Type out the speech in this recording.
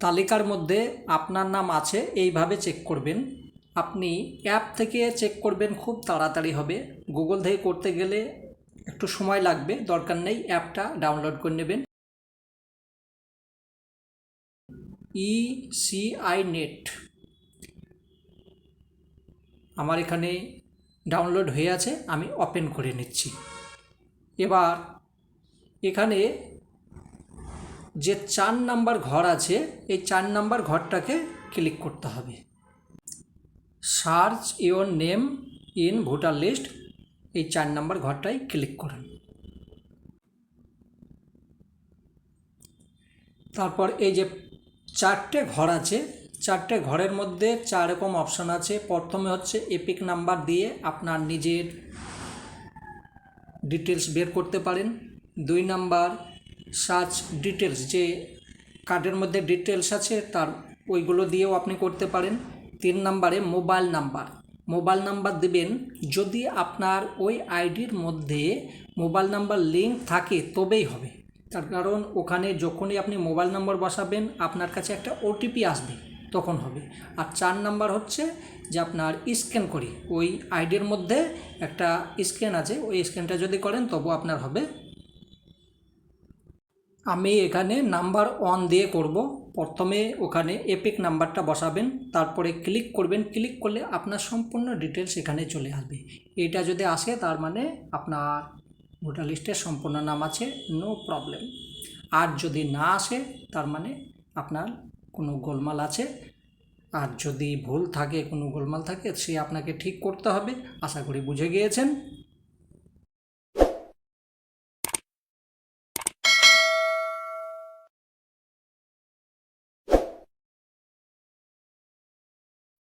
তালিকার মধ্যে আপনার নাম আছে এইভাবে চেক করবেন। আপনি অ্যাপ থেকে চেক করবেন, খুব তাড়াতাড়ি হবে। গুগল থেকে করতে গেলে একটু সময় লাগবে, দরকার নেই, অ্যাপটা ডাউনলোড করে নেবেন। ইসিআই নেট আমার এখানে ডাউনলোড হয়ে আছে, আমি ওপেন করে নিচ্ছি। এবার এখানে যে 4 নাম্বার ঘর আছে, এই 4 নাম্বার ঘরটাকে ক্লিক করতে হবে। Search your name in voter list, এই 4 নাম্বার ঘরটাই ক্লিক করুন। তারপর এই যে 4টে ঘর আছে, 4টে ঘরের মধ্যে 4 রকম অপশান আছে। প্রথমে হচ্ছে এপিক নাম্বার দিয়ে আপনার নিজের ডিটেলস বের করতে পারেন। 2 নাম্বার সার্চ ডিটেলস, যে কার্ডের মধ্যে ডিটেলস আছে তার ওইগুলো দিয়েও আপনি করতে পারেন। 3 নাম্বারে মোবাইল নাম্বার দেবেন যদি আপনার ওই আইডির মধ্যে মোবাইল নাম্বার লিঙ্ক থাকে তবেই হবে। তার কারণ ওখানে যখনই আপনি মোবাইল নাম্বার বসাবেন আপনার কাছে একটা ওটিপি আসবে, তখন হবে। আর 4 নাম্বার হচ্ছে যে আপনার স্ক্যান করি, ওই আইডির মধ্যে একটা স্ক্যান আছে, ওই স্ক্যানটা যদি করেন তবু আপনার হবে। আমি এখানে নাম্বার 1 দিয়ে করব। প্রথমে ওখানে এপিক নাম্বারটা বসাবেন, তারপরে ক্লিক করবেন। ক্লিক করলে আপনার সম্পূর্ণ ডিটেলস এখানে চলে আসবে। এটা যদি আসে তার মানে আপনার ভোটার লিস্টে সম্পূর্ণ নাম আছে, নো প্রবলেম। আর যদি না আসে তার মানে আপনার কোনো গোলমাল আছে। আর যদি ভুল থাকে, কোনো গোলমাল থাকে, সে আপনাকে ঠিক করতে হবে। আশা করি বুঝে গিয়েছেন।